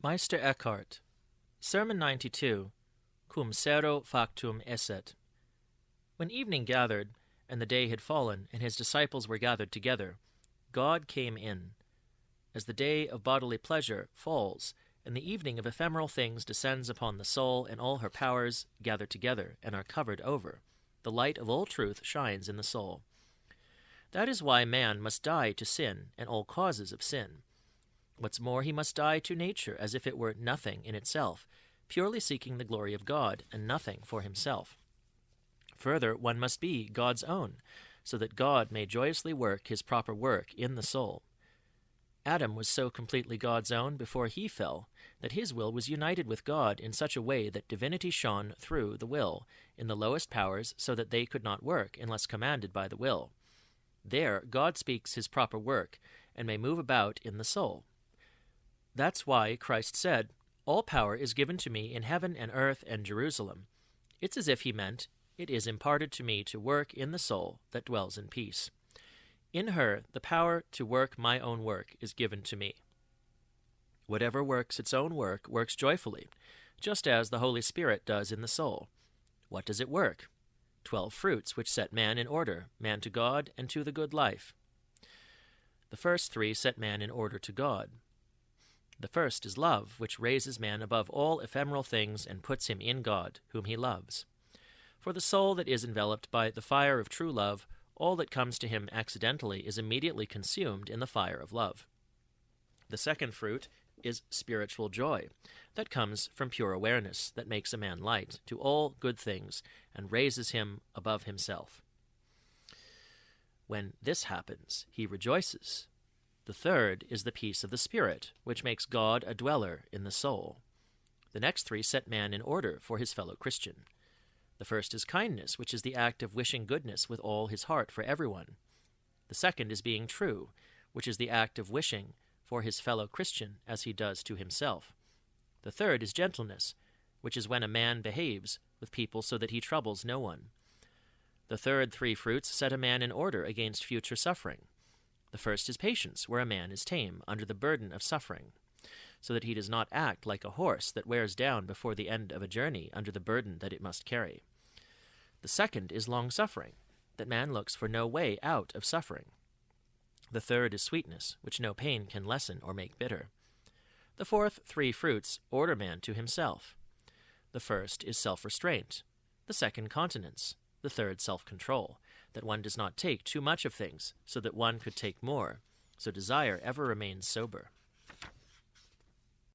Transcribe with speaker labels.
Speaker 1: Meister Eckhart, Sermon 92, Cum sero factum esset. When evening gathered, and the day had fallen, and his disciples were gathered together, God came in. As the day of bodily pleasure falls, and the evening of ephemeral things descends upon the soul, and all her powers gather together and are covered over, the light of all truth shines in the soul. That is why man must die to sin and all causes of sin. What's more, he must die to nature as if it were nothing in itself, purely seeking the glory of God and nothing for himself. Further, one must be God's own, so that God may joyously work his proper work in the soul. Adam was so completely God's own before he fell that his will was united with God in such a way that divinity shone through the will in the lowest powers so that they could not work unless commanded by the will. There God speaks his proper work and may move about in the soul. That's why Christ said, "All power is given to me in heaven and earth and Jerusalem." It's as if he meant, "It is imparted to me to work in the soul that dwells in peace. In her, the power to work my own work is given to me." Whatever works its own work works joyfully, just as the Holy Spirit does in the soul. What does it work? 12 fruits which set man in order, man to God and to the good life. The first 3 set man in order to God. The first is love, which raises man above all ephemeral things and puts him in God, whom he loves. For the soul that is enveloped by the fire of true love, all that comes to him accidentally is immediately consumed in the fire of love. The second fruit is spiritual joy, that comes from pure awareness, that makes a man light to all good things and raises him above himself. When this happens, he rejoices. The third is the peace of the Spirit, which makes God a dweller in the soul. The next 3 set man in order for his fellow Christian. The first is kindness, which is the act of wishing goodness with all his heart for everyone. The second is being true, which is the act of wishing for his fellow Christian as he does to himself. The third is gentleness, which is when a man behaves with people so that he troubles no one. The third 3 fruits set a man in order against future suffering. The first is patience, where a man is tame under the burden of suffering, so that he does not act like a horse that wears down before the end of a journey under the burden that it must carry. The second is long-suffering, that man looks for no way out of suffering. The third is sweetness, which no pain can lessen or make bitter. The fourth 3 fruits order man to himself. The first is self-restraint, the second continence, the third self-control, that one does not take too much of things, so that one could take more, so desire ever remains sober.